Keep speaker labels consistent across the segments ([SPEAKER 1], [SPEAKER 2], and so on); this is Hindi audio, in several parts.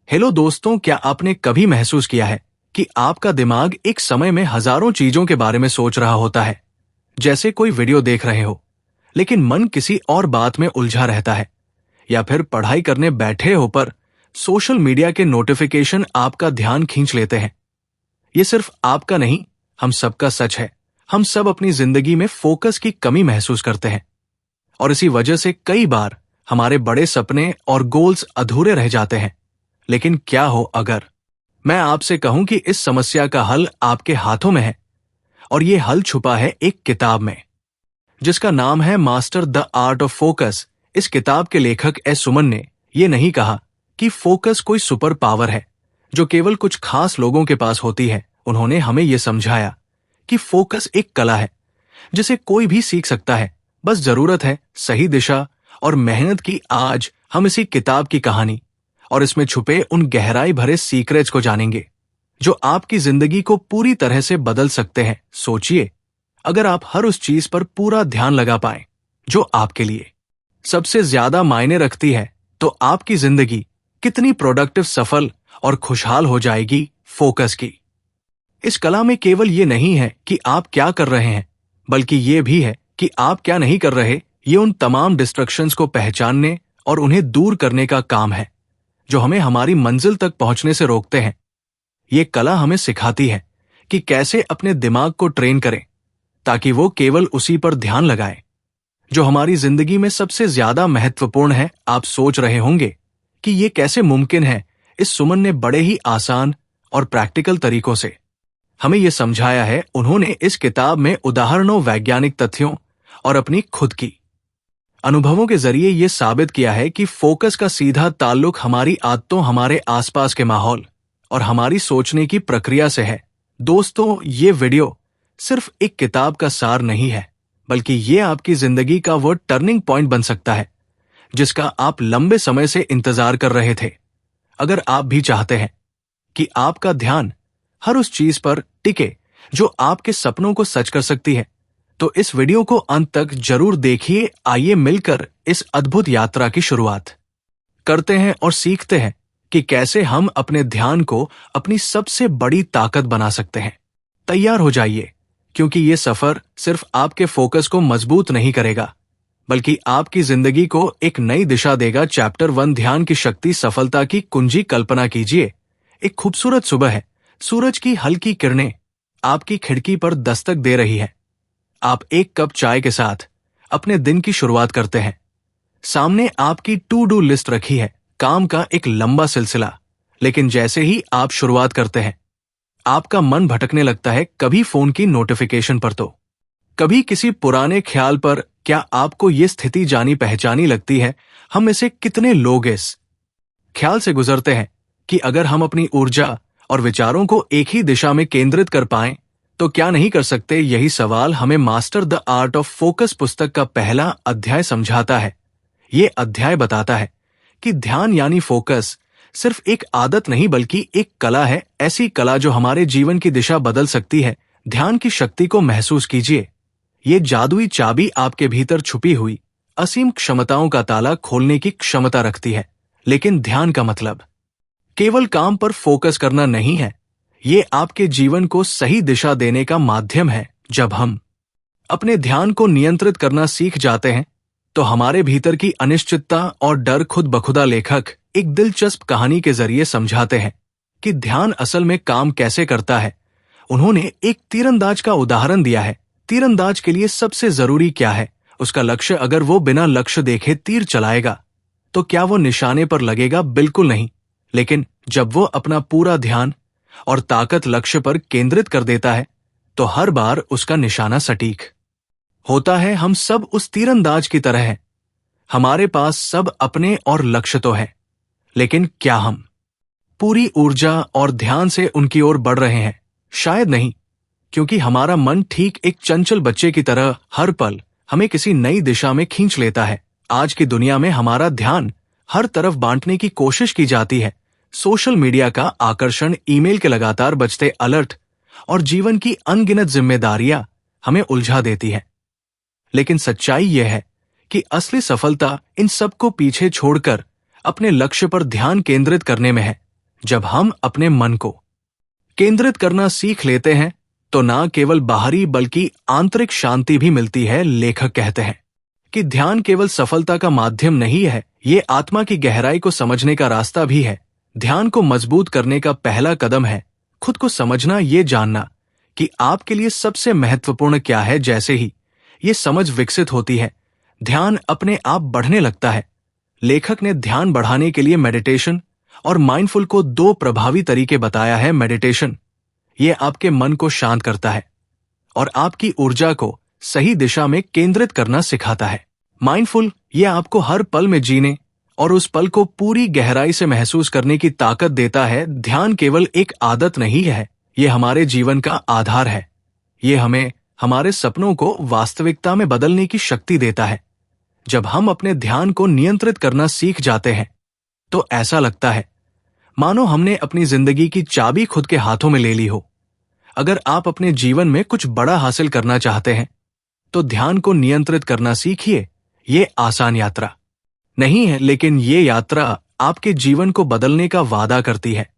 [SPEAKER 1] हेलो दोस्तों, क्या आपने कभी महसूस किया है कि आपका दिमाग एक समय में हजारों चीजों के बारे में सोच रहा होता है? जैसे कोई वीडियो देख रहे हो, लेकिन मन किसी और बात में उलझा रहता है, या फिर पढ़ाई करने बैठे हो पर सोशल मीडिया के नोटिफिकेशन आपका ध्यान खींच लेते हैं। ये सिर्फ आपका नहीं, हम सबका सच है। हम सब अपनी जिंदगी में फोकस की कमी महसूस करते हैं, और इसी वजह से कई बार हमारे बड़े सपने और गोल्स अधूरे रह जाते हैं। लेकिन क्या हो अगर मैं आपसे कहूं कि इस समस्या का हल आपके हाथों में है, और ये हल छुपा है एक किताब में, जिसका नाम है master the art of focus. इस किताब के लेखक एस सुमन ने ये नहीं कहा कि फोकस कोई सुपर पावर है जो केवल कुछ खास लोगों के पास होती है। उन्होंने हमें यह समझाया कि फोकस एक कला है जिसे कोई भी सीख सकता है, बस जरूरत है सही दिशा और मेहनत की। आज हम इसी किताब की कहानी और इसमें छुपे उन गहराई भरे सीक्रेट्स को जानेंगे जो आपकी जिंदगी को पूरी तरह से बदल सकते हैं। सोचिए, अगर आप हर उस चीज पर पूरा ध्यान लगा पाए जो आपके लिए सबसे ज्यादा मायने रखती है, तो आपकी जिंदगी कितनी प्रोडक्टिव, सफल और खुशहाल हो जाएगी। फोकस की इस कला में केवल ये नहीं है कि आप क्या कर रहे हैं, बल्कि ये भी है कि आप क्या नहीं कर रहे। ये उन तमाम डिस्ट्रैक्शंस को पहचानने और उन्हें दूर करने का काम है जो हमें हमारी मंजिल तक पहुंचने से रोकते हैं। ये कला हमें सिखाती है कि कैसे अपने दिमाग को ट्रेन करें ताकि वो केवल उसी पर ध्यान लगाए जो हमारी जिंदगी में सबसे ज्यादा महत्वपूर्ण है। आप सोच रहे होंगे कि ये कैसे मुमकिन है। इस सुमन ने बड़े ही आसान और प्रैक्टिकल तरीकों से हमें यह समझाया है। उन्होंने इस किताब में उदाहरणों, वैज्ञानिक तथ्यों और अपनी खुद की अनुभवों के जरिए यह साबित किया है कि फोकस का सीधा ताल्लुक हमारी आदतों, हमारे आसपास के माहौल और हमारी सोचने की प्रक्रिया से है। दोस्तों, ये वीडियो सिर्फ एक किताब का सार नहीं है, बल्कि ये आपकी जिंदगी का वो टर्निंग पॉइंट बन सकता है जिसका आप लंबे समय से इंतजार कर रहे थे। अगर आप भी चाहते हैं कि आपका ध्यान हर उस चीज पर टिके जो आपके सपनों को सच कर सकती है, तो इस वीडियो को अंत तक जरूर देखिए। आइए मिलकर इस अद्भुत यात्रा की शुरुआत करते हैं और सीखते हैं कि कैसे हम अपने ध्यान को अपनी सबसे बड़ी ताकत बना सकते हैं। तैयार हो जाइए, क्योंकि ये सफर सिर्फ आपके फोकस को मजबूत नहीं करेगा, बल्कि आपकी जिंदगी को एक नई दिशा देगा। चैप्टर 1, ध्यान की शक्ति, सफलता की कुंजी। कल्पना कीजिए, एक खूबसूरत सुबह है। सूरज की हल्की किरणें आपकी खिड़की पर दस्तक दे रही है। आप एक कप चाय के साथ अपने दिन की शुरुआत करते हैं। सामने आपकी टू डू लिस्ट रखी है, काम का एक लंबा सिलसिला। लेकिन जैसे ही आप शुरुआत करते हैं, आपका मन भटकने लगता है, कभी फोन की नोटिफिकेशन पर तो कभी किसी पुराने ख्याल पर। क्या आपको ये स्थिति जानी पहचानी लगती है? हम इसे कितने लोग इस ख्याल से गुजरते हैं कि अगर हम अपनी ऊर्जा और विचारों को एक ही दिशा में केंद्रित कर पाएं, तो क्या नहीं कर सकते। यही सवाल हमें master the art of focus पुस्तक का पहला अध्याय समझाता है। ये अध्याय बताता है कि ध्यान यानी फोकस सिर्फ एक आदत नहीं, बल्कि एक कला है। ऐसी कला जो हमारे जीवन की दिशा बदल सकती है। ध्यान की शक्ति को महसूस कीजिए। ये जादुई चाबी आपके भीतर छुपी हुई असीम क्षमताओं का ताला खोलने की क्षमता रखती है। लेकिन ध्यान का मतलब केवल काम पर फोकस करना नहीं है, ये आपके जीवन को सही दिशा देने का माध्यम है। जब हम अपने ध्यान को नियंत्रित करना सीख जाते हैं, तो हमारे भीतर की अनिश्चितता और डर खुद बखुदा लेखक एक दिलचस्प कहानी के जरिए समझाते हैं कि ध्यान असल में काम कैसे करता है। उन्होंने एक तीरंदाज का उदाहरण दिया है। तीरंदाज के लिए सबसे जरूरी क्या है? उसका लक्ष्य। अगर वो बिना लक्ष्य देखे तीर चलाएगा, तो क्या वो निशाने पर लगेगा? बिल्कुल नहीं। लेकिन जब वो अपना पूरा ध्यान और ताकत लक्ष्य पर केंद्रित कर देता है, तो हर बार उसका निशाना सटीक होता है। हम सब उस तीरंदाज की तरह हैं। हमारे पास सब अपने और लक्ष्य तो है, लेकिन क्या हम पूरी ऊर्जा और ध्यान से उनकी ओर बढ़ रहे हैं? शायद नहीं, क्योंकि हमारा मन ठीक एक चंचल बच्चे की तरह हर पल हमें किसी नई दिशा में खींच लेता है। आज की दुनिया में हमारा ध्यान हर तरफ बांटने की कोशिश की जाती है। सोशल मीडिया का आकर्षण, ईमेल के लगातार बजते अलर्ट और जीवन की अनगिनत जिम्मेदारियां हमें उलझा देती है। लेकिन सच्चाई यह है कि असली सफलता इन सबको पीछे छोड़कर अपने लक्ष्य पर ध्यान केंद्रित करने में है। जब हम अपने मन को केंद्रित करना सीख लेते हैं तो ना केवल बाहरी बल्कि आंतरिक शांति भी मिलती है। लेखक कहते हैं कि ध्यान केवल सफलता का माध्यम नहीं है, ये आत्मा की गहराई को समझने का रास्ता भी है। ध्यान को मजबूत करने का पहला कदम है खुद को समझना, ये जानना कि आपके लिए सबसे महत्वपूर्ण क्या है। जैसे ही ये समझ विकसित होती है, ध्यान अपने आप बढ़ने लगता है। लेखक ने ध्यान बढ़ाने के लिए मेडिटेशन और माइंडफुल को दो प्रभावी तरीके बताया है। मेडिटेशन ये आपके मन को शांत करता है और आपकी ऊर्जा को सही दिशा में केंद्रित करना सिखाता है। माइंडफुल ये आपको हर पल में जीने और उस पल को पूरी गहराई से महसूस करने की ताकत देता है। ध्यान केवल एक आदत नहीं है, ये हमारे जीवन का आधार है। ये हमें हमारे सपनों को वास्तविकता में बदलने की शक्ति देता है। जब हम अपने ध्यान को नियंत्रित करना सीख जाते हैं तो ऐसा लगता है मानो हमने अपनी जिंदगी की चाबी खुद के हाथों में ले ली हो। अगर आप अपने जीवन में कुछ बड़ा हासिल करना चाहते हैं तो ध्यान को नियंत्रित करना सीखिए। ये आसान यात्रा नहीं है, लेकिन ये यात्रा आपके जीवन को बदलने का वादा करती है।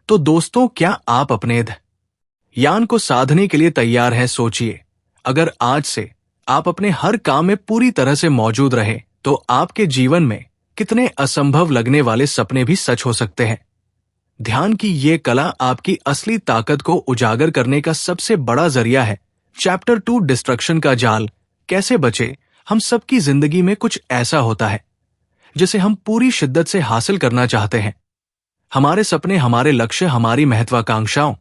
[SPEAKER 1] तो दोस्तों, क्या आप अपने ध्यान को साधने के लिए तैयार हैं? सोचिए, अगर आज से आप अपने हर काम में पूरी तरह से मौजूद रहे तो आपके जीवन में कितने असंभव लगने वाले सपने भी सच हो सकते हैं। ध्यान की ये कला आपकी असली ताकत को उजागर करने का सबसे बड़ा जरिया है। चैप्टर 2 डिस्ट्रक्शन का जाल, कैसे बचे। हम सबकी जिंदगी में कुछ ऐसा होता है जिसे हम पूरी शिद्दत से हासिल करना चाहते हैं। हमारे सपने, हमारे लक्ष्य, हमारी महत्वाकांक्षाओं,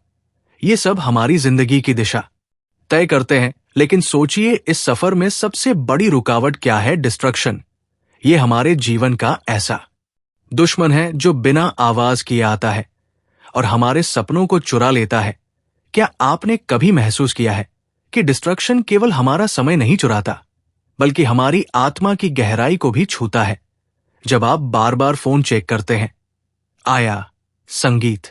[SPEAKER 1] ये सब हमारी जिंदगी की दिशा तय करते हैं। लेकिन सोचिए, इस सफर में सबसे बड़ी रुकावट क्या है? डिस्ट्रक्शन। ये हमारे जीवन का ऐसा दुश्मन है जो बिना आवाज किए आता है और हमारे सपनों को चुरा लेता है। क्या आपने कभी महसूस किया है कि डिस्ट्रक्शन केवल हमारा समय नहीं चुराता बल्कि हमारी आत्मा की गहराई को भी छूता है? जब आप बार बार फोन चेक करते हैं, आया संगीत,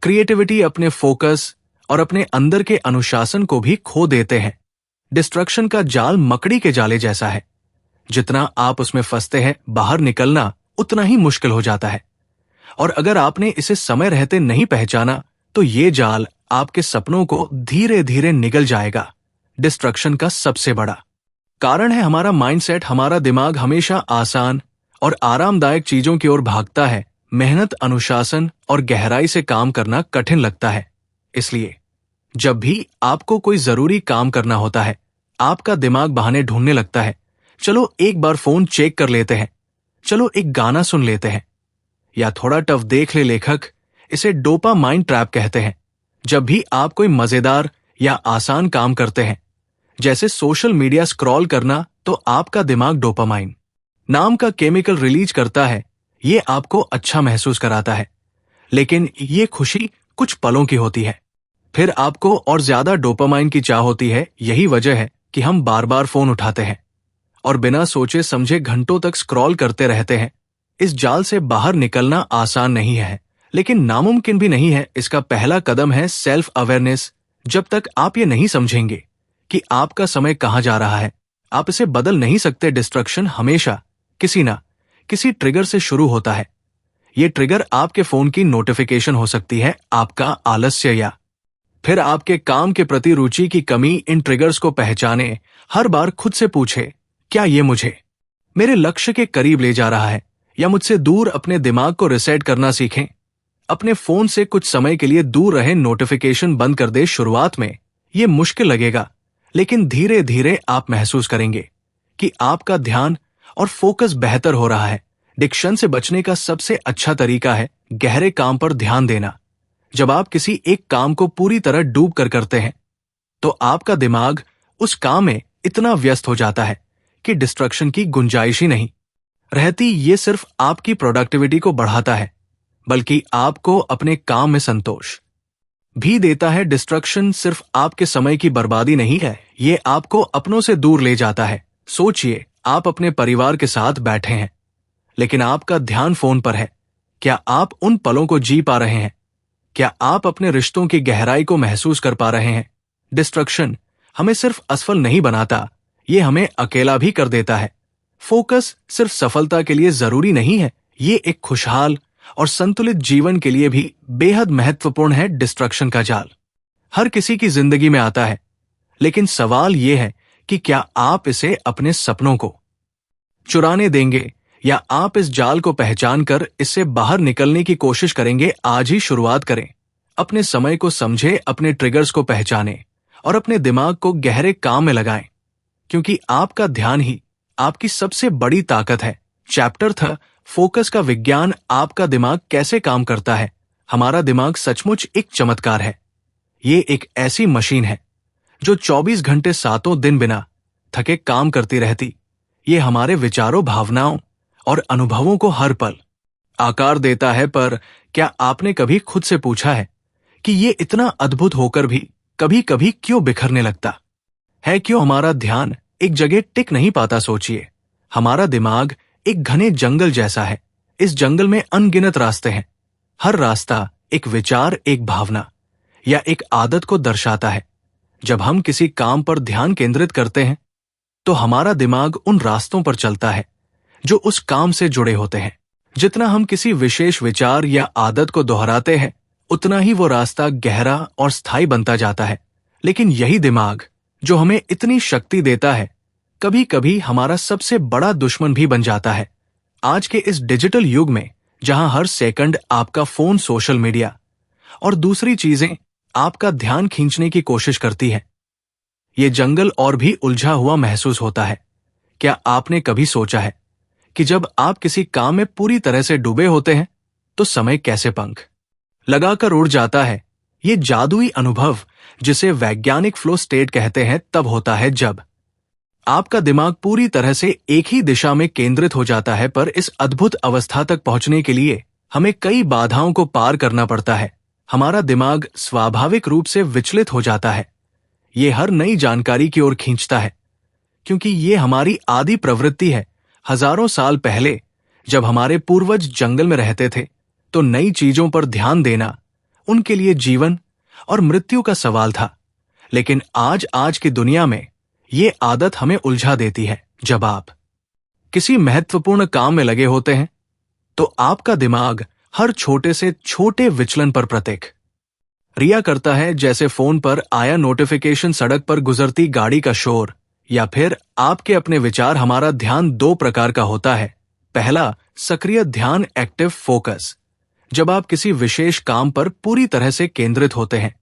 [SPEAKER 1] क्रिएटिविटी, अपने फोकस और अपने अंदर के अनुशासन को भी खो देते हैं। डिस्ट्रक्शन का जाल मकड़ी के जाले जैसा है। जितना आप उसमें फंसते हैं, बाहर निकलना उतना ही मुश्किल हो जाता है। और अगर आपने इसे समय रहते नहीं पहचाना तो ये जाल आपके सपनों को धीरे धीरे निगल जाएगा। डिस्ट्रक्शन का सबसे बड़ा कारण है हमारा माइंडसेट। हमारा दिमाग हमेशा आसान और आरामदायक चीजों की ओर भागता है। मेहनत, अनुशासन और गहराई से काम करना कठिन लगता है। इसलिए जब भी आपको कोई जरूरी काम करना होता है, आपका दिमाग बहाने ढूंढने लगता है। चलो एक बार फोन चेक कर लेते हैं, चलो एक गाना सुन लेते हैं, या थोड़ा टफ देख ले। लेखक इसे डोपामाइन ट्रैप कहते हैं। जब भी आप कोई मजेदार या आसान काम करते हैं, जैसे सोशल मीडिया स्क्रॉल करना, तो आपका दिमाग डोपामाइन नाम का केमिकल रिलीज करता है। ये आपको अच्छा महसूस कराता है, लेकिन ये खुशी कुछ पलों की होती है। फिर आपको और ज्यादा डोपामाइन की चाह होती है। यही वजह है कि हम बार बार फोन उठाते हैं और बिना सोचे समझे घंटों तक स्क्रॉल करते रहते हैं। इस जाल से बाहर निकलना आसान नहीं है, लेकिन नामुमकिन भी नहीं है। इसका पहला कदम है सेल्फ अवेयरनेस। जब तक आप ये नहीं समझेंगे कि आपका समय कहाँ जा रहा है, आप इसे बदल नहीं सकते। डिस्ट्रक्शन हमेशा किसी ना किसी ट्रिगर से शुरू होता है। ये ट्रिगर आपके फोन की नोटिफिकेशन हो सकती है, आपका आलस्य, या फिर आपके काम के प्रति रुचि की कमी। इन ट्रिगर्स को पहचाने, हर बार खुद से पूछे, क्या ये मुझे मेरे लक्ष्य के करीब ले जा रहा है या मुझसे दूर? अपने दिमाग को रिसेट करना सीखें। अपने फोन से कुछ समय के लिए दूर रहें, नोटिफिकेशन बंद कर दे। शुरुआत में ये मुश्किल लगेगा, लेकिन धीरे धीरे आप महसूस करेंगे कि आपका ध्यान और फोकस बेहतर हो रहा है। डिक्शन से बचने का सबसे अच्छा तरीका है गहरे काम पर ध्यान देना। जब आप किसी एक काम को पूरी तरह डूब कर करते हैं तो आपका दिमाग उस काम में इतना व्यस्त हो जाता है कि डिस्ट्रक्शन की गुंजाइश ही नहीं रहती। ये सिर्फ आपकी प्रोडक्टिविटी को बढ़ाता है, बल्कि आपको अपने काम में संतोष भी देता है। डिस्ट्रक्शन सिर्फ आपके समय की बर्बादी नहीं है, ये आपको अपनों से दूर ले जाता है। सोचिए, आप अपने परिवार के साथ बैठे हैं, लेकिन आपका ध्यान फोन पर है। क्या आप उन पलों को जी पा रहे हैं? क्या आप अपने रिश्तों की गहराई को महसूस कर पा रहे हैं? डिस्ट्रक्शन हमें सिर्फ असफल नहीं बनाता, ये हमें अकेला भी कर देता है। फोकस सिर्फ सफलता के लिए जरूरी नहीं है, ये एक खुशहाल और संतुलित जीवन के लिए भी बेहद महत्वपूर्ण है डिस्ट्रक्शन का जाल। हर किसी की जिंदगी में आता है, लेकिन सवाल यह है कि क्या आप इसे अपने सपनों को चुराने देंगे या आप इस जाल को पहचान कर इससे बाहर निकलने की कोशिश करेंगे। आज ही शुरुआत करें। अपने समय को समझे, अपने ट्रिगर्स को पहचानें और अपने दिमाग को गहरे काम में लगाएं, क्योंकि आपका ध्यान ही आपकी सबसे बड़ी ताकत है। चैप्टर था फोकस का विज्ञान, आपका दिमाग कैसे काम करता है। हमारा दिमाग सचमुच एक चमत्कार है। ये एक ऐसी मशीन है जो 24 घंटे सातों दिन बिना थके काम करती रहती। ये हमारे विचारों, भावनाओं और अनुभवों को हर पल आकार देता है। पर क्या आपने कभी खुद से पूछा है कि ये इतना अद्भुत होकर भी कभी कभी क्यों बिखरने लगता है? क्यों हमारा ध्यान एक जगह टिक नहीं पाता? सोचिए, हमारा दिमाग एक घने जंगल जैसा है। इस जंगल में अनगिनत रास्ते हैं। हर रास्ता एक विचार, एक भावना या एक आदत को दर्शाता है। जब हम किसी काम पर ध्यान केंद्रित करते हैं तो हमारा दिमाग उन रास्तों पर चलता है जो उस काम से जुड़े होते हैं। जितना हम किसी विशेष विचार या आदत को दोहराते हैं, उतना ही वो रास्ता गहरा और स्थायी बनता जाता है। लेकिन यही दिमाग जो हमें इतनी शक्ति देता है, कभी कभी हमारा सबसे बड़ा दुश्मन भी बन जाता है। आज के इस डिजिटल युग में, जहां हर सेकंड आपका फोन, सोशल मीडिया और दूसरी चीजें आपका ध्यान खींचने की कोशिश करती है, ये जंगल और भी उलझा हुआ महसूस होता है। क्या आपने कभी सोचा है कि जब आप किसी काम में पूरी तरह से डूबे होते हैं तो समय कैसे पंख लगाकर उड़ जाता है? ये जादुई अनुभव, जिसे वैज्ञानिक फ्लो स्टेट कहते हैं, तब होता है जब आपका दिमाग पूरी तरह से एक ही दिशा में केंद्रित हो जाता है। पर इस अद्भुत अवस्था तक पहुंचने के लिए हमें कई बाधाओं को पार करना पड़ता है। हमारा दिमाग स्वाभाविक रूप से विचलित हो जाता है। ये हर नई जानकारी की ओर खींचता है, क्योंकि ये हमारी आदि प्रवृत्ति है। हजारों साल पहले जब हमारे पूर्वज जंगल में रहते थे, तो नई चीजों पर ध्यान देना उनके लिए जीवन और मृत्यु का सवाल था। लेकिन आज की दुनिया में ये आदत हमें उलझा देती है। जब आप किसी महत्वपूर्ण काम में लगे होते हैं, तो आपका दिमाग हर छोटे से छोटे विचलन पर प्रतिक्रिया करता है, जैसे फोन पर आया नोटिफिकेशन, सड़क पर गुजरती गाड़ी का शोर या फिर आपके अपने विचार। हमारा ध्यान दो प्रकार का होता है। पहला, सक्रिय ध्यान, एक्टिव फोकस, जब आप किसी विशेष काम पर पूरी तरह से केंद्रित होते हैं।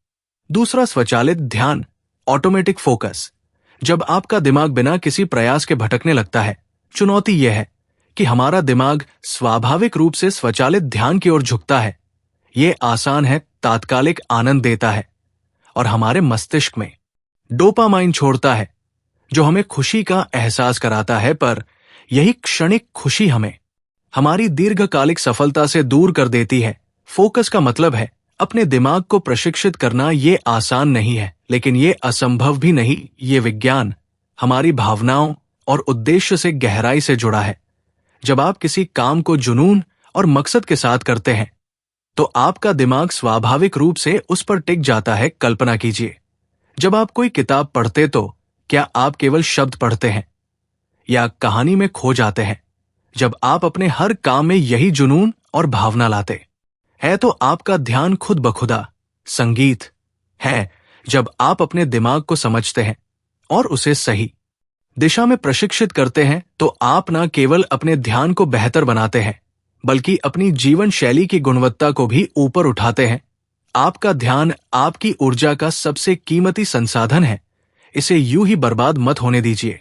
[SPEAKER 1] दूसरा, स्वचालित ध्यान, ऑटोमेटिक फोकस, जब आपका दिमाग बिना किसी प्रयास के भटकने लगता है। चुनौती यह है कि हमारा दिमाग स्वाभाविक रूप से स्वचालित ध्यान की ओर झुकता है। यह आसान है, तात्कालिक आनंद देता है और हमारे मस्तिष्क में डोपामाइन छोड़ता है, जो हमें खुशी का एहसास कराता है। पर यही क्षणिक खुशी हमें हमारी दीर्घकालिक सफलता से दूर कर देती है। फोकस का मतलब है अपने दिमाग को प्रशिक्षित करना। ये आसान नहीं है, लेकिन ये असंभव भी नहीं। ये विज्ञान हमारी भावनाओं और उद्देश्य से गहराई से जुड़ा है। जब आप किसी काम को जुनून और मकसद के साथ करते हैं, तो आपका दिमाग स्वाभाविक रूप से उस पर टिक जाता है। कल्पना कीजिए, जब आप कोई किताब पढ़ते, तो क्या आप केवल शब्द पढ़ते हैं या कहानी में खो जाते हैं? जब आप अपने हर काम में यही जुनून और भावना लाते हैं, तो आपका ध्यान खुद बखुदा संगीत है। जब आप अपने दिमाग को समझते हैं और उसे सही दिशा में प्रशिक्षित करते हैं, तो आप न केवल अपने ध्यान को बेहतर बनाते हैं, बल्कि अपनी जीवन शैली की गुणवत्ता को भी ऊपर उठाते हैं। आपका ध्यान आपकी ऊर्जा का सबसे कीमती संसाधन है। इसे यूं ही बर्बाद मत होने दीजिए।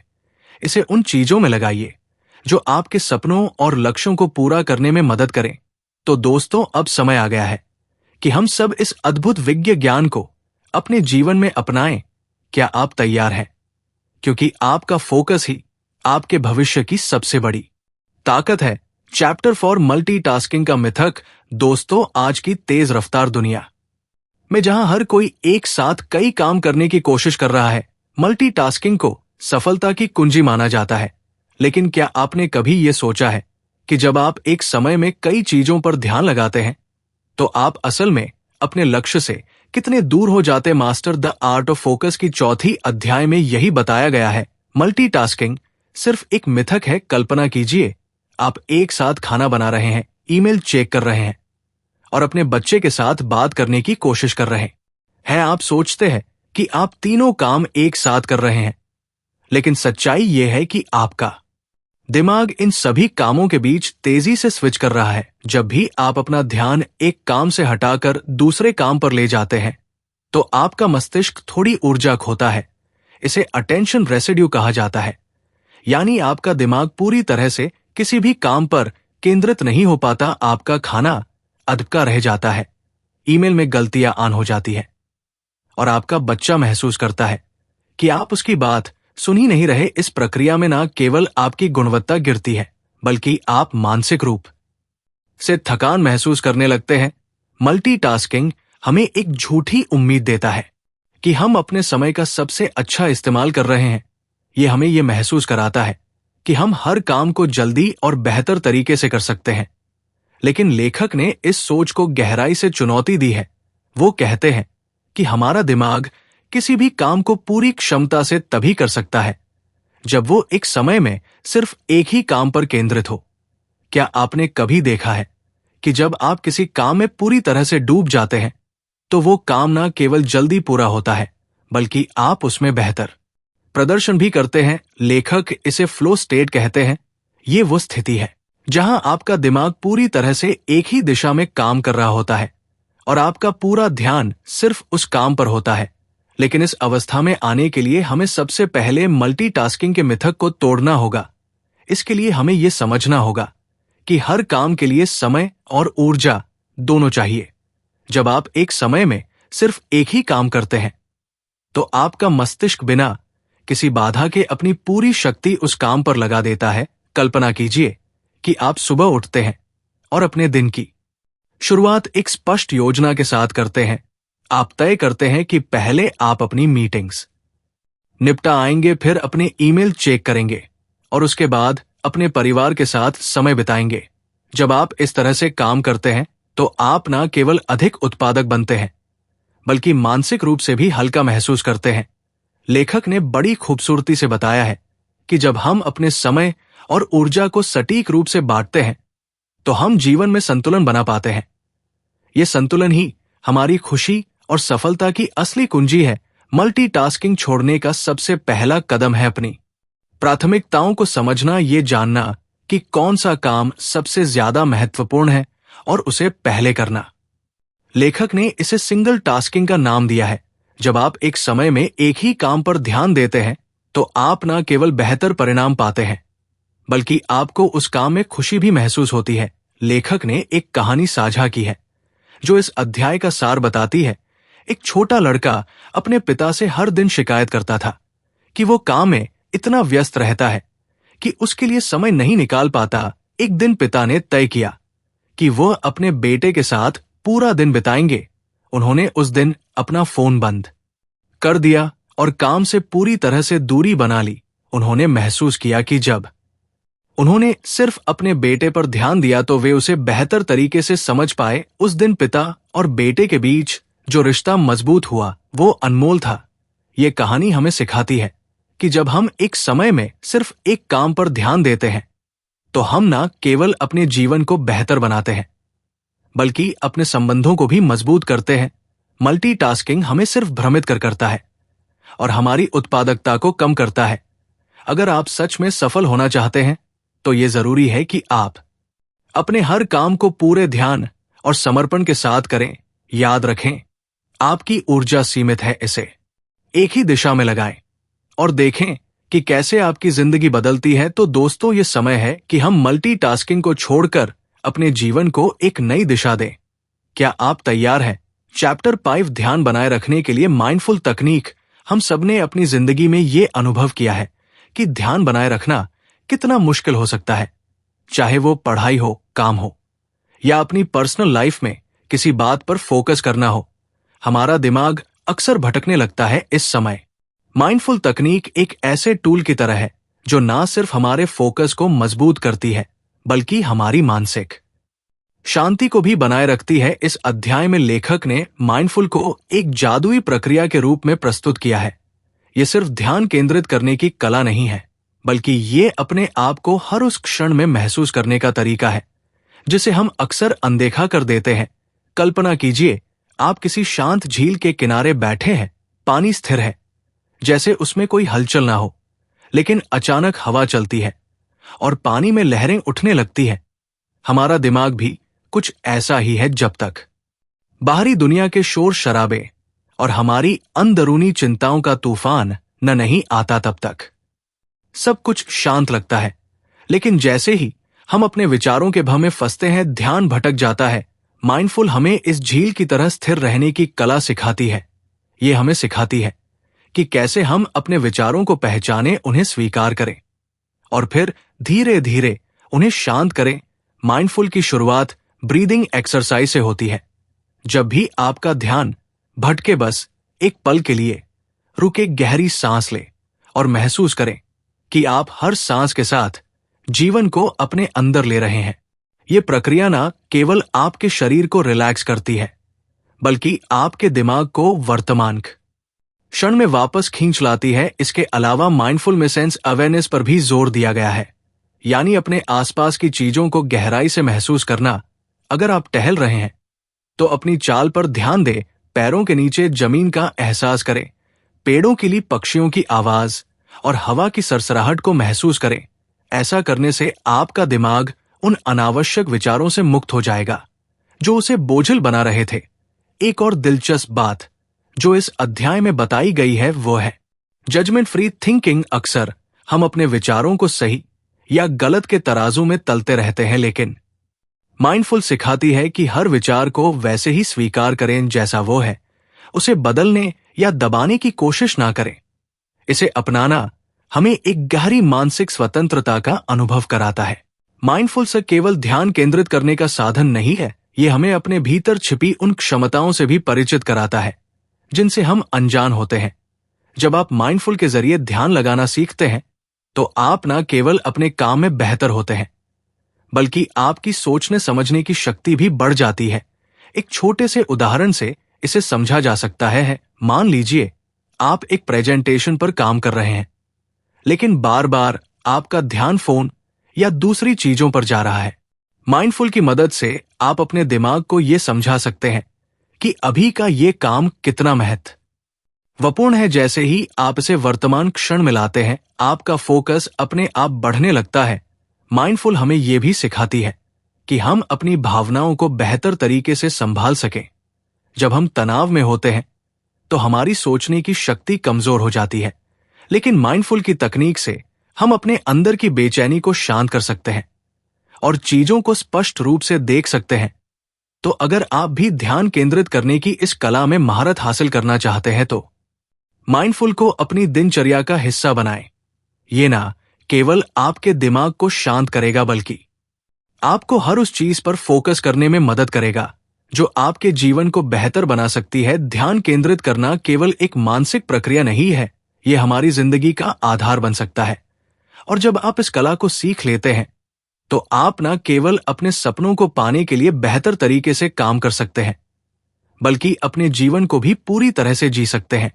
[SPEAKER 1] इसे उन चीजों में लगाइए जो आपके सपनों और लक्ष्यों को पूरा करने में मदद करें। तो दोस्तों, अब समय आ गया है कि हम सब इस अद्भुत विज्ञ ज्ञान को अपने जीवन में अपनाएं। क्या आप तैयार हैं? क्योंकि आपका फोकस ही आपके भविष्य की सबसे बड़ी ताकत है। चैप्टर फॉर मल्टीटास्किंग का मिथक। दोस्तों, आज की तेज रफ्तार दुनिया में, जहां हर कोई एक साथ कई काम करने की कोशिश कर रहा है, मल्टीटास्किंग को सफलता की कुंजी माना जाता है। लेकिन क्या आपने कभी यह सोचा है कि जब आप एक समय में कई चीजों पर ध्यान लगाते हैं, तो आप असल में अपने लक्ष्य से कितने दूर हो जाते? Master the art of focus की चौथी अध्याय में यही बताया गया है। मल्टीटास्किंग सिर्फ एक मिथक है। कल्पना कीजिए, आप एक साथ खाना बना रहे हैं, ईमेल चेक कर रहे हैं और अपने बच्चे के साथ बात करने की कोशिश कर रहे हैं। आप सोचते हैं कि आप तीनों काम एक साथ कर रहे हैं, लेकिन सच्चाई यह है कि आपका दिमाग इन सभी कामों के बीच तेजी से स्विच कर रहा है। जब भी आप अपना ध्यान एक काम से हटाकर दूसरे काम पर ले जाते हैं, तो आपका मस्तिष्क थोड़ी ऊर्जा खोता है। इसे अटेंशन रेसिड्यू कहा जाता है, यानी आपका दिमाग पूरी तरह से किसी भी काम पर केंद्रित नहीं हो पाता। आपका खाना अधका रह जाता है, ईमेल में गलतियां ऑन हो जाती है और आपका बच्चा महसूस करता है कि आप उसकी बात सुन ही नहीं रहे। इस प्रक्रिया में न केवल आपकी गुणवत्ता गिरती है, बल्कि आप मानसिक रूप से थकान महसूस करने लगते हैं। मल्टीटास्किंग हमें एक झूठी उम्मीद देता है कि हम अपने समय का सबसे अच्छा इस्तेमाल कर रहे हैं। यह हमें यह महसूस कराता है कि हम हर काम को जल्दी और बेहतर तरीके से कर सकते हैं। लेकिन लेखक ने इस सोच को गहराई से चुनौती दी है। वो कहते हैं कि हमारा दिमाग किसी भी काम को पूरी क्षमता से तभी कर सकता है जब वो एक समय में सिर्फ एक ही काम पर केंद्रित हो। क्या आपने कभी देखा है कि जब आप किसी काम में पूरी तरह से डूब जाते हैं, तो वो काम ना केवल जल्दी पूरा होता है, बल्कि आप उसमें बेहतर प्रदर्शन भी करते हैं। लेखक इसे फ्लो स्टेट कहते हैं। ये वो स्थिति है जहां आपका दिमाग पूरी तरह से एक ही दिशा में काम कर रहा होता है और आपका पूरा ध्यान सिर्फ उस काम पर होता है। लेकिन इस अवस्था में आने के लिए हमें सबसे पहले मल्टीटास्किंग के मिथक को तोड़ना होगा। इसके लिए हमें यह समझना होगा कि हर काम के लिए समय और ऊर्जा दोनों चाहिए। जब आप एक समय में सिर्फ एक ही काम करते हैं, तो आपका मस्तिष्क बिना किसी बाधा के अपनी पूरी शक्ति उस काम पर लगा देता है। कल्पना कीजिए कि आप सुबह उठते हैं और अपने दिन की शुरुआत एक स्पष्ट योजना के साथ करते हैं। आप तय करते हैं कि पहले आप अपनी मीटिंग्स निपटा आएंगे, फिर अपने ईमेल चेक करेंगे और उसके बाद अपने परिवार के साथ समय बिताएंगे। जब आप इस तरह से काम करते हैं, तो आप न केवल अधिक उत्पादक बनते हैं, बल्कि मानसिक रूप से भी हल्का महसूस करते हैं। लेखक ने बड़ी खूबसूरती से बताया है कि जब हम अपने समय और ऊर्जा को सटीक रूप से बांटते हैं, तो हम जीवन में संतुलन बना पाते हैं। यह संतुलन ही हमारी खुशी और सफलता की असली कुंजी है। मल्टीटास्किंग छोड़ने का सबसे पहला कदम है अपनी प्राथमिकताओं को समझना, ये जानना कि कौन सा काम सबसे ज्यादा महत्वपूर्ण है और उसे पहले करना। लेखक ने इसे सिंगल टास्किंग का नाम दिया है। जब आप एक समय में एक ही काम पर ध्यान देते हैं, तो आप न केवल बेहतर परिणाम पाते हैं, बल्कि आपको उस काम में खुशी भी महसूस होती है। लेखक ने एक कहानी साझा की है जो इस अध्याय का सार बताती है। एक छोटा लड़का अपने पिता से हर दिन शिकायत करता था कि वो काम में इतना व्यस्त रहता है कि उसके लिए समय नहीं निकाल पाता। एक दिन पिता ने तय किया कि वह अपने बेटे के साथ पूरा दिन बिताएंगे। उन्होंने उस दिन अपना फोन बंद कर दिया और काम से पूरी तरह से दूरी बना ली। उन्होंने महसूस किया कि जब उन्होंने सिर्फ अपने बेटे पर ध्यान दिया, तो वे उसे बेहतर तरीके से समझ पाए। उस दिन पिता और बेटे के बीच जो रिश्ता मजबूत हुआ, वो अनमोल था। ये कहानी हमें सिखाती है कि जब हम एक समय में सिर्फ एक काम पर ध्यान देते हैं, तो हम ना केवल अपने जीवन को बेहतर बनाते हैं, बल्कि अपने संबंधों को भी मजबूत करते हैं। मल्टीटास्किंग हमें सिर्फ भ्रमित करता है और हमारी उत्पादकता को कम करता है। अगर आप सच में सफल होना चाहते हैं, तो ये जरूरी है कि आप अपने हर काम को पूरे ध्यान और समर्पण के साथ करें। याद रखें, आपकी ऊर्जा सीमित है। इसे एक ही दिशा में लगाएं और देखें कि कैसे आपकी जिंदगी बदलती है। तो दोस्तों, ये समय है कि हम मल्टीटास्किंग को छोड़कर अपने जीवन को एक नई दिशा दें। क्या आप तैयार हैं? चैप्टर 5 ध्यान बनाए रखने के लिए माइंडफुल तकनीक। हम सबने अपनी जिंदगी में ये अनुभव किया है कि ध्यान बनाए रखना कितना मुश्किल हो सकता है, चाहे वो पढ़ाई हो, काम हो या अपनी पर्सनल लाइफ में किसी बात पर फोकस करना हो। हमारा दिमाग अक्सर भटकने लगता है। इस समय माइंडफुल तकनीक एक ऐसे टूल की तरह है जो ना सिर्फ हमारे फोकस को मजबूत करती है, बल्कि हमारी मानसिक शांति को भी बनाए रखती है। इस अध्याय में लेखक ने माइंडफुल को एक जादुई प्रक्रिया के रूप में प्रस्तुत किया है। यह सिर्फ ध्यान केंद्रित करने की कला नहीं है, बल्कि ये अपने आप को हर उस क्षण में महसूस करने का तरीका है जिसे हम अक्सर अनदेखा कर देते हैं। कल्पना कीजिए, आप किसी शांत झील के किनारे बैठे हैं, पानी स्थिर है, जैसे उसमें कोई हलचल ना हो, लेकिन अचानक हवा चलती है और पानी में लहरें उठने लगती हैं। हमारा दिमाग भी कुछ ऐसा ही है जब तक बाहरी दुनिया के शोर शराबे और हमारी अंदरूनी चिंताओं का तूफान न नहीं आता तब तक सब कुछ शांत लगता है। लेकिन जैसे ही हम अपने विचारों के भंव में फंसते हैं, ध्यान भटक जाता है। माइंडफुल हमें इस झील की तरह स्थिर रहने की कला सिखाती है। ये हमें सिखाती है कि कैसे हम अपने विचारों को पहचानें, उन्हें स्वीकार करें और फिर धीरे धीरे उन्हें शांत करें। माइंडफुल की शुरुआत ब्रीदिंग एक्सरसाइज से होती है। जब भी आपका ध्यान भटके, बस एक पल के लिए रुके, गहरी सांस लें और महसूस करें कि आप हर सांस के साथ जीवन को अपने अंदर ले रहे हैं। ये प्रक्रिया न केवल आपके शरीर को रिलैक्स करती है, बल्कि आपके दिमाग को वर्तमान क्षण में वापस खींच लाती है। इसके अलावा माइंडफुल में सेंस अवेयरनेस पर भी जोर दिया गया है, यानी अपने आसपास की चीजों को गहराई से महसूस करना। अगर आप टहल रहे हैं तो अपनी चाल पर ध्यान दें, पैरों के नीचे जमीन का एहसास करें, पेड़ों की ली पक्षियों की आवाज और हवा की सरसराहट को महसूस करें। ऐसा करने से आपका दिमाग उन अनावश्यक विचारों से मुक्त हो जाएगा जो उसे बोझिल बना रहे थे। एक और दिलचस्प बात जो इस अध्याय में बताई गई है वो है जजमेंट फ्री थिंकिंग। अक्सर हम अपने विचारों को सही या गलत के तराजू में तलते रहते हैं, लेकिन माइंडफुल सिखाती है कि हर विचार को वैसे ही स्वीकार करें जैसा वो है। उसे बदलने या दबाने की कोशिश ना करें। इसे अपनाना हमें एक गहरी मानसिक स्वतंत्रता का अनुभव कराता है। माइंडफुल से केवल ध्यान केंद्रित करने का साधन नहीं है, ये हमें अपने भीतर छिपी उन क्षमताओं से भी परिचित कराता है जिनसे हम अनजान होते हैं। जब आप माइंडफुल के जरिए ध्यान लगाना सीखते हैं तो आप न केवल अपने काम में बेहतर होते हैं, बल्कि आपकी सोचने समझने की शक्ति भी बढ़ जाती है। एक छोटे से उदाहरण से इसे समझा जा सकता है। मान लीजिए आप एक प्रेजेंटेशन पर काम कर रहे हैं, लेकिन बार बार आपका ध्यान फोन या दूसरी चीजों पर जा रहा है। माइंडफुल की मदद से आप अपने दिमाग को यह समझा सकते हैं कि अभी का ये काम कितना महत्वपूर्ण है। जैसे ही आप इसे वर्तमान क्षण में लाते हैं, आपका फोकस अपने आप बढ़ने लगता है। माइंडफुल हमें यह भी सिखाती है कि हम अपनी भावनाओं को बेहतर तरीके से संभाल सकें। जब हम तनाव में होते हैं तो हमारी सोचने की शक्ति कमजोर हो जाती है, लेकिन माइंडफुल की तकनीक से हम अपने अंदर की बेचैनी को शांत कर सकते हैं और चीजों को स्पष्ट रूप से देख सकते हैं। तो अगर आप भी ध्यान केंद्रित करने की इस कला में महारत हासिल करना चाहते हैं तो माइंडफुल को अपनी दिनचर्या का हिस्सा बनाएं। ये ना केवल आपके दिमाग को शांत करेगा, बल्कि आपको हर उस चीज पर फोकस करने में मदद करेगा जो आपके जीवन को बेहतर बना सकती है। ध्यान केंद्रित करना केवल एक मानसिक प्रक्रिया नहीं है, यह हमारी जिंदगी का आधार बन सकता है। और जब आप इस कला को सीख लेते हैं तो आप न केवल अपने सपनों को पाने के लिए बेहतर तरीके से काम कर सकते हैं, बल्कि अपने जीवन को भी पूरी तरह से जी सकते हैं।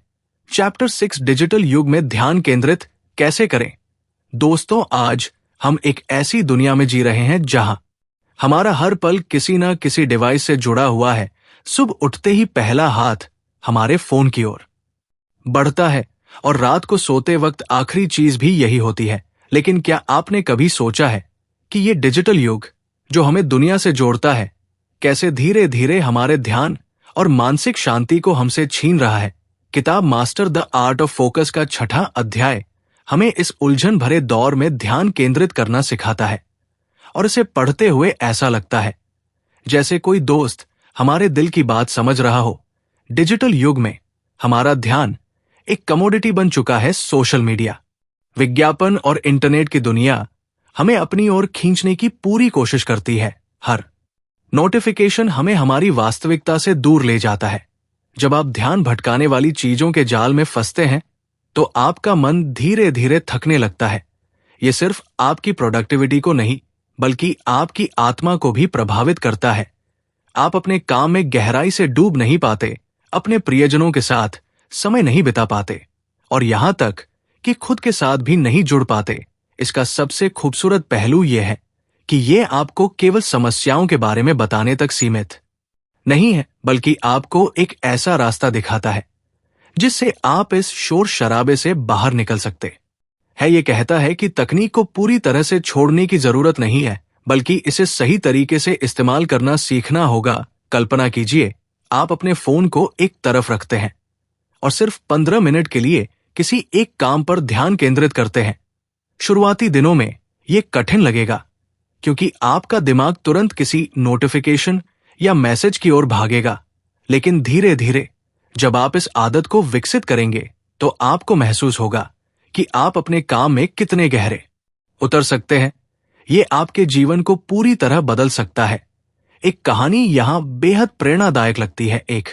[SPEAKER 1] चैप्टर 6 डिजिटल युग में ध्यान केंद्रित कैसे करें। दोस्तों, आज हम एक ऐसी दुनिया में जी रहे हैं जहां हमारा हर पल किसी न किसी डिवाइस से जुड़ा हुआ है। सुबह उठते ही पहला हाथ हमारे फोन की ओर बढ़ता है और रात को सोते वक्त आखिरी चीज भी यही होती है। लेकिन क्या आपने कभी सोचा है कि ये डिजिटल युग जो हमें दुनिया से जोड़ता है, कैसे धीरे धीरे हमारे ध्यान और मानसिक शांति को हमसे छीन रहा है। किताब master the art of focus का 6वां अध्याय हमें इस उलझन भरे दौर में ध्यान केंद्रित करना सिखाता है और इसे पढ़ते हुए ऐसा लगता है जैसे कोई दोस्त हमारे दिल की बात समझ रहा हो। डिजिटल युग में हमारा ध्यान एक कमोडिटी बन चुका है। सोशल मीडिया, विज्ञापन और इंटरनेट की दुनिया हमें अपनी ओर खींचने की पूरी कोशिश करती है। हर नोटिफिकेशन हमें हमारी वास्तविकता से दूर ले जाता है। जब आप ध्यान भटकाने वाली चीजों के जाल में फंसते हैं तो आपका मन धीरे धीरे थकने लगता है। यह सिर्फ आपकी प्रोडक्टिविटी को नहीं, बल्कि आपकी आत्मा को भी प्रभावित करता है। आप अपने काम में गहराई से डूब नहीं पाते, अपने प्रियजनों के साथ समय नहीं बिता पाते और यहां तक कि खुद के साथ भी नहीं जुड़ पाते। इसका सबसे खूबसूरत पहलू यह है कि ये आपको केवल समस्याओं के बारे में बताने तक सीमित नहीं है, बल्कि आपको एक ऐसा रास्ता दिखाता है जिससे आप इस शोर शराबे से बाहर निकल सकते हैं। ये कहता है कि तकनीक को पूरी तरह से छोड़ने की जरूरत नहीं है, बल्कि इसे सही तरीके से इस्तेमाल करना सीखना होगा। कल्पना कीजिए, आप अपने फोन को एक तरफ रखते हैं और सिर्फ 15 मिनट के लिए किसी एक काम पर ध्यान केंद्रित करते हैं। शुरुआती दिनों में यह कठिन लगेगा, क्योंकि आपका दिमाग तुरंत किसी नोटिफिकेशन या मैसेज की ओर भागेगा। लेकिन धीरे धीरे जब आप इस आदत को विकसित करेंगे, तो आपको महसूस होगा कि आप अपने काम में कितने गहरे उतर सकते हैं। ये आपके जीवन को पूरी तरह बदल सकता है। एक कहानी यहां बेहद प्रेरणादायक लगती है। एक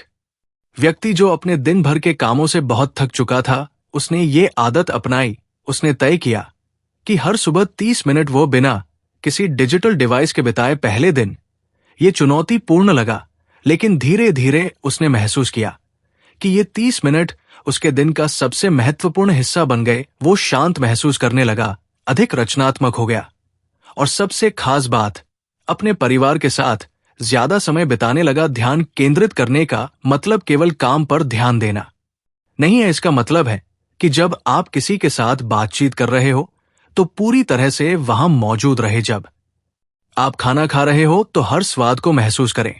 [SPEAKER 1] व्यक्ति जो अपने दिन भर के कामों से बहुत थक चुका था, उसने ये आदत अपनाई। उसने तय किया कि हर सुबह 30 मिनट वो बिना किसी डिजिटल डिवाइस के बिताए। पहले दिन ये चुनौतीपूर्ण लगा, लेकिन धीरे धीरे उसने महसूस किया कि ये 30 मिनट उसके दिन का सबसे महत्वपूर्ण हिस्सा बन गए। वो शांत महसूस करने लगा, अधिक रचनात्मक हो गया और सबसे खास बात, अपने परिवार के साथ ज्यादा समय बिताने लगा। ध्यान केंद्रित करने का मतलब केवल काम पर ध्यान देना नहीं है। इसका मतलब है कि जब आप किसी के साथ बातचीत कर रहे हो, तो पूरी तरह से वहां मौजूद रहे। जब आप खाना खा रहे हो, तो हर स्वाद को महसूस करें।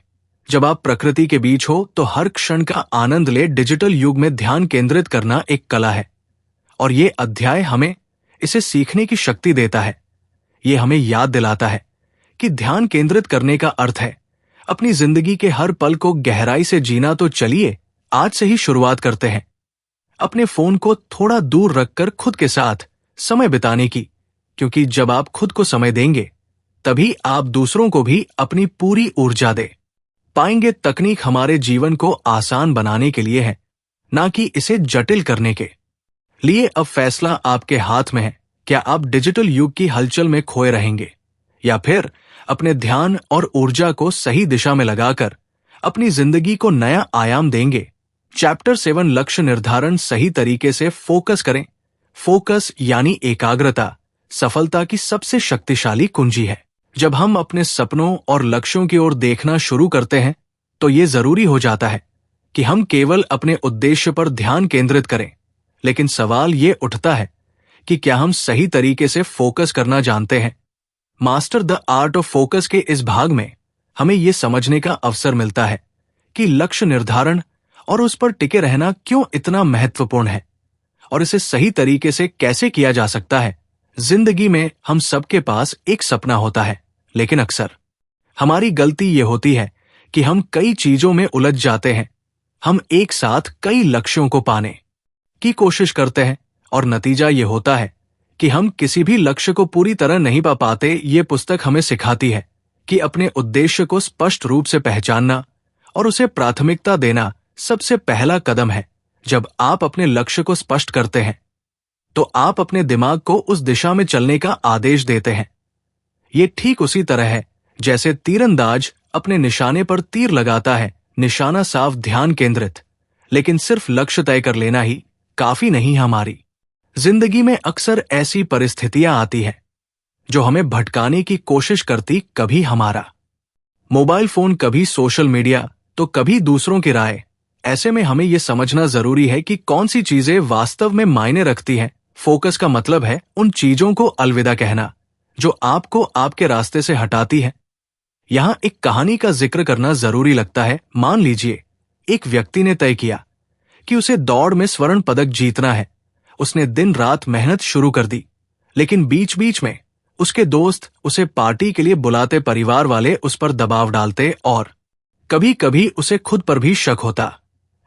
[SPEAKER 1] जब आप प्रकृति के बीच हो, तो हर क्षण का आनंद ले। डिजिटल युग में ध्यान केंद्रित करना एक कला है, और ये अध्याय हमें इसे सीखने की शक्ति देता है। ये हमें याद दिलाता है कि ध्यान केंद्रित करने का अर्थ है अपनी जिंदगी के हर पल को गहराई से जीना। तो चलिए आज से ही शुरुआत करते हैं, अपने फोन को थोड़ा दूर रखकर खुद के साथ समय बिताने की, क्योंकि जब आप खुद को समय देंगे, तभी आप दूसरों को भी अपनी पूरी ऊर्जा दे पाएंगे। तकनीक हमारे जीवन को आसान बनाने के लिए है, ना कि इसे जटिल करने के लिए। अब फैसला आपके हाथ में है। क्या आप डिजिटल युग की हलचल में खोए रहेंगे, या फिर अपने ध्यान और ऊर्जा को सही दिशा में लगाकर अपनी जिंदगी को नया आयाम देंगे। चैप्टर 7 लक्ष्य निर्धारण। सही तरीके से फोकस करें। फोकस यानी एकाग्रता सफलता की सबसे शक्तिशाली कुंजी है। जब हम अपने सपनों और लक्ष्यों की ओर देखना शुरू करते हैं, तो ये जरूरी हो जाता है कि हम केवल अपने उद्देश्य पर ध्यान केंद्रित करें। लेकिन सवाल ये उठता है कि क्या हम सही तरीके से फोकस करना जानते हैं? Master the art of focus के इस भाग में हमें यह समझने का अवसर मिलता है कि लक्ष्य निर्धारण और उस पर टिके रहना क्यों इतना महत्वपूर्ण है, और इसे सही तरीके से कैसे किया जा सकता है। जिंदगी में हम सबके पास एक सपना होता है, लेकिन अक्सर हमारी गलती ये होती है कि हम कई चीजों में उलझ जाते हैं। हम एक साथ कई लक्ष्यों को पाने की कोशिश करते हैं, और नतीजा ये होता है कि हम किसी भी लक्ष्य को पूरी तरह नहीं पा पाते। ये पुस्तक हमें सिखाती है कि अपने उद्देश्य को स्पष्ट रूप से पहचानना और उसे प्राथमिकता देना सबसे पहला कदम है। जब आप अपने लक्ष्य को स्पष्ट करते हैं, तो आप अपने दिमाग को उस दिशा में चलने का आदेश देते हैं। ये ठीक उसी तरह है जैसे तीरंदाज अपने निशाने पर तीर लगाता है। निशाना साफ, ध्यान केंद्रित, लेकिन सिर्फ लक्ष्य तय कर लेना ही काफी नहीं। हमारी जिंदगी में अक्सर ऐसी परिस्थितियां आती हैं जो हमें भटकाने की कोशिश करती। कभी हमारा मोबाइल फोन, कभी सोशल मीडिया, तो कभी दूसरों की राय। ऐसे में हमें यह समझना जरूरी है कि कौन सी चीजें वास्तव में मायने रखती हैं। फोकस का मतलब है उन चीजों को अलविदा कहना जो आपको आपके रास्ते से हटाती है। यहां एक कहानी का जिक्र करना जरूरी लगता है। मान लीजिए एक व्यक्ति ने तय किया कि उसे दौड़ में स्वर्ण पदक जीतना है। उसने दिन रात मेहनत शुरू कर दी, लेकिन बीच बीच में उसके दोस्त उसे पार्टी के लिए बुलाते, परिवार वाले उस पर दबाव डालते, और कभी कभी उसे खुद पर भी शक होता।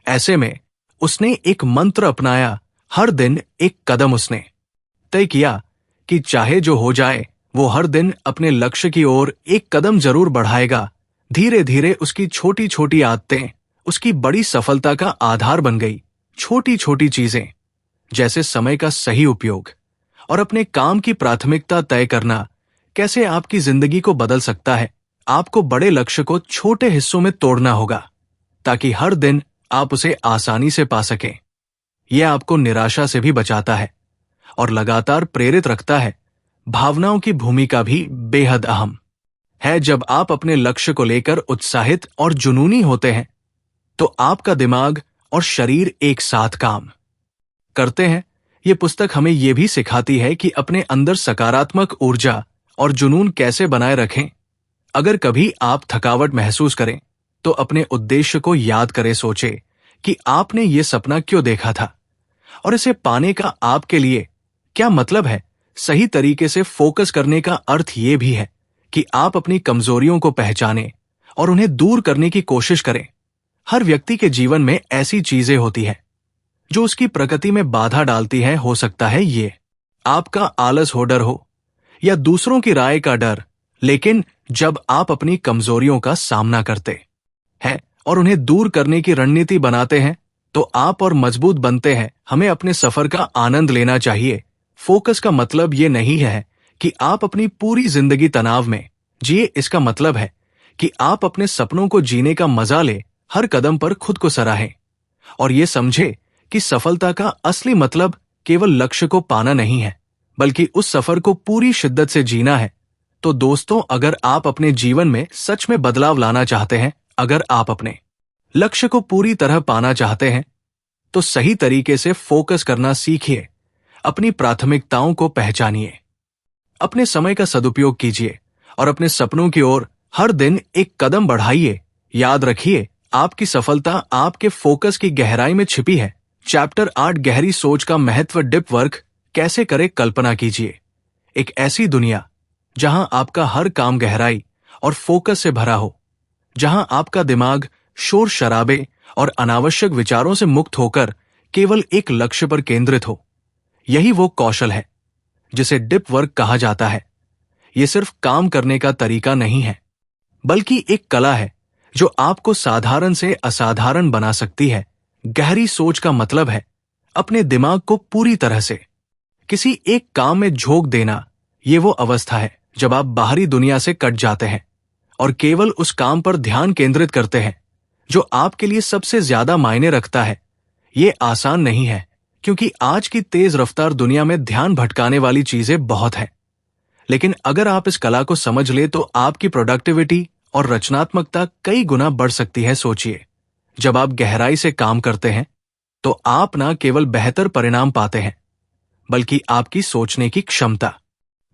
[SPEAKER 1] ऐसे में उसने एक मंत्र अपनाया। हर दिन एक कदम उसने तय किया कि चाहे जो हो जाए, वो हर दिन अपने लक्ष्य की ओर एक कदम जरूर बढ़ाएगा। धीरे धीरे उसकी छोटी छोटी आदतें उसकी बड़ी सफलता का आधार बन गई। छोटी छोटी चीजें जैसे समय का सही उपयोग और अपने काम की प्राथमिकता तय करना कैसे आपकी जिंदगी को बदल सकता है। आपको बड़े लक्ष्य को छोटे हिस्सों में तोड़ना होगा, ताकि हर दिन आप उसे आसानी से पा सकें। यह आपको निराशा से भी बचाता है और लगातार प्रेरित रखता है। भावनाओं की भूमिका भी बेहद अहम है। जब आप अपने लक्ष्य को लेकर उत्साहित और जुनूनी होते हैं तो आपका दिमाग और शरीर एक साथ काम करते हैं। ये पुस्तक हमें यह भी सिखाती है कि अपने अंदर सकारात्मक ऊर्जा और जुनून कैसे बनाए रखें। अगर कभी आप थकावट महसूस करें तो अपने उद्देश्य को याद करें, सोचें कि आपने ये सपना क्यों देखा था और इसे पाने का आपके लिए क्या मतलब है। सही तरीके से फोकस करने का अर्थ ये भी है कि आप अपनी कमजोरियों को पहचानें और उन्हें दूर करने की कोशिश करें। हर व्यक्ति के जीवन में ऐसी चीजें होती हैं जो उसकी प्रगति में बाधा डालती हैं। हो सकता है ये आपका आलस हो, डर हो या दूसरों की राय का डर। लेकिन जब आप अपनी कमजोरियों का सामना करते हैं और उन्हें दूर करने की रणनीति बनाते हैं तो आप और मजबूत बनते हैं। हमें अपने सफर का आनंद लेना चाहिए। फोकस का मतलब ये नहीं है कि आप अपनी पूरी जिंदगी तनाव में जिए। इसका मतलब है कि आप अपने सपनों को जीने का मजा ले, हर कदम पर खुद को सराहें और ये समझे कि सफलता का असली मतलब केवल लक्ष्य को पाना नहीं है, बल्कि उस सफर को पूरी शिद्दत से जीना है। तो दोस्तों, अगर आप अपने जीवन में सच में बदलाव लाना चाहते हैं, अगर आप अपने लक्ष्य को पूरी तरह पाना चाहते हैं, तो सही तरीके से फोकस करना सीखिए। अपनी प्राथमिकताओं को पहचानिए, अपने समय का सदुपयोग कीजिए और अपने सपनों की ओर हर दिन एक कदम बढ़ाइए। याद रखिए, आपकी सफलता आपके फोकस की गहराई में छिपी है। चैप्टर 8 गहरी सोच का महत्व, डीप वर्क कैसे करें। कल्पना कीजिए एक ऐसी दुनिया जहां आपका हर काम गहराई और फोकस से भरा हो, जहां आपका दिमाग शोर शराबे और अनावश्यक विचारों से मुक्त होकर केवल एक लक्ष्य पर केंद्रित हो। यही वो कौशल है जिसे डीप वर्क कहा जाता है। यह सिर्फ काम करने का तरीका नहीं है, बल्कि एक कला है जो आपको साधारण से असाधारण बना सकती है। गहरी सोच का मतलब है अपने दिमाग को पूरी तरह से किसी एक काम में झोंक देना। ये वो अवस्था है जब आप बाहरी दुनिया से कट जाते हैं और केवल उस काम पर ध्यान केंद्रित करते हैं जो आपके लिए सबसे ज्यादा मायने रखता है। ये आसान नहीं है, क्योंकि आज की तेज रफ्तार दुनिया में ध्यान भटकाने वाली चीजें बहुत हैं। लेकिन अगर आप इस कला को समझ ले तो आपकी प्रोडक्टिविटी और रचनात्मकता कई गुना बढ़ सकती है। सोचिए, जब आप गहराई से काम करते हैं तो आप न केवल बेहतर परिणाम पाते हैं, बल्कि आपकी सोचने की क्षमता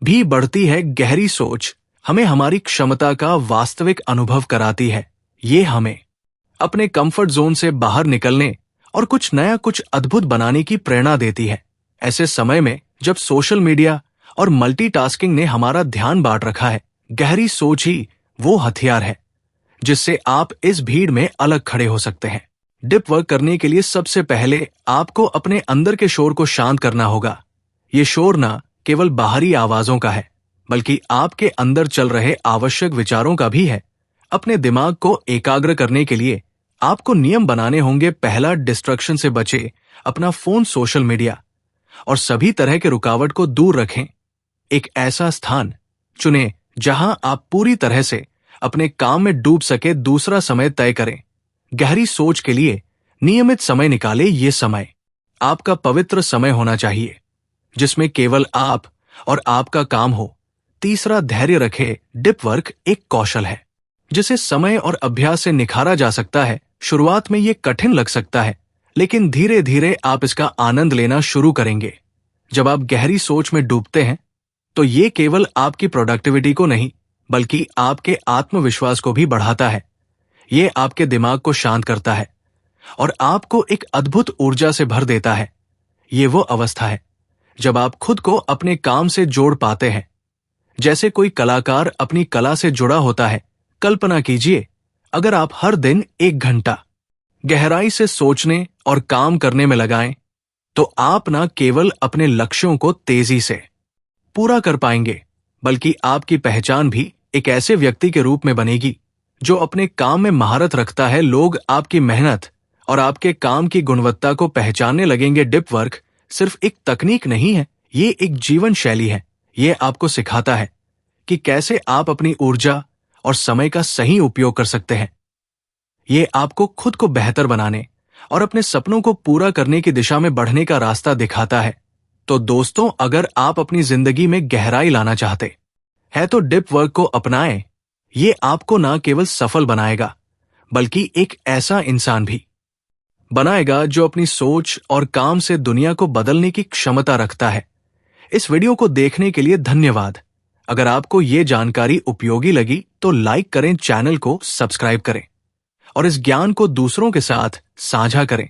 [SPEAKER 1] भी बढ़ती है। गहरी सोच हमें हमारी क्षमता का वास्तविक अनुभव कराती है। ये हमें अपने कंफर्ट जोन से बाहर निकलने और कुछ नया, कुछ अद्भुत बनाने की प्रेरणा देती है। ऐसे समय में जब सोशल मीडिया और मल्टीटास्किंग ने हमारा ध्यान बांट रखा है, गहरी सोच ही वो हथियार है जिससे आप इस भीड़ में अलग खड़े हो सकते हैं। डीप वर्क करने के लिए सबसे पहले आपको अपने अंदर के शोर को शांत करना होगा। ये शोर न केवल बाहरी आवाजों का है, बल्कि आपके अंदर चल रहे आवश्यक विचारों का भी है। अपने दिमाग को एकाग्र करने के लिए आपको नियम बनाने होंगे। पहला, डिस्ट्रक्शन से बचे। अपना फोन, सोशल मीडिया और सभी तरह के रुकावट को दूर रखें। एक ऐसा स्थान चुनें जहां आप पूरी तरह से अपने काम में डूब सके। दूसरा, समय तय करें। गहरी सोच के लिए नियमित समय निकालें। ये समय आपका पवित्र समय होना चाहिए जिसमें केवल आप और आपका काम हो। तीसरा, धैर्य रखें। डीप वर्क एक कौशल है जिसे समय और अभ्यास से निखारा जा सकता है। शुरुआत में ये कठिन लग सकता है, लेकिन धीरे धीरे आप इसका आनंद लेना शुरू करेंगे। जब आप गहरी सोच में डूबते हैं तो ये केवल आपकी प्रोडक्टिविटी को नहीं, बल्कि आपके आत्मविश्वास को भी बढ़ाता है। ये आपके दिमाग को शांत करता है और आपको एक अद्भुत ऊर्जा से भर देता है। ये वो अवस्था है जब आप खुद को अपने काम से जोड़ पाते हैं, जैसे कोई कलाकार अपनी कला से जुड़ा होता है। कल्पना कीजिए, अगर आप हर दिन 1 घंटा गहराई से सोचने और काम करने में लगाएं, तो आप न केवल अपने लक्ष्यों को तेजी से पूरा कर पाएंगे, बल्कि आपकी पहचान भी एक ऐसे व्यक्ति के रूप में बनेगी जो अपने काम में महारत रखता है। लोग आपकी मेहनत और आपके काम की गुणवत्ता को पहचानने लगेंगे। डीप वर्क सिर्फ एक तकनीक नहीं है, ये एक जीवन शैली है। ये आपको सिखाता है कि कैसे आप अपनी ऊर्जा और समय का सही उपयोग कर सकते हैं। ये आपको खुद को बेहतर बनाने और अपने सपनों को पूरा करने की दिशा में बढ़ने का रास्ता दिखाता है। तो दोस्तों, अगर आप अपनी जिंदगी में गहराई लाना चाहते हैं तो डीप वर्क को अपनाएं। ये आपको ना केवल सफल बनाएगा, बल्कि एक ऐसा इंसान भी बनाएगा जो अपनी सोच और काम से दुनिया को बदलने की क्षमता रखता है। इस वीडियो को देखने के लिए धन्यवाद। अगर आपको ये जानकारी उपयोगी लगी तो लाइक करें, चैनल को सब्सक्राइब करें और इस ज्ञान को दूसरों के साथ साझा करें।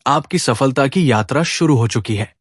[SPEAKER 1] आपकी सफलता की यात्रा शुरू हो चुकी है।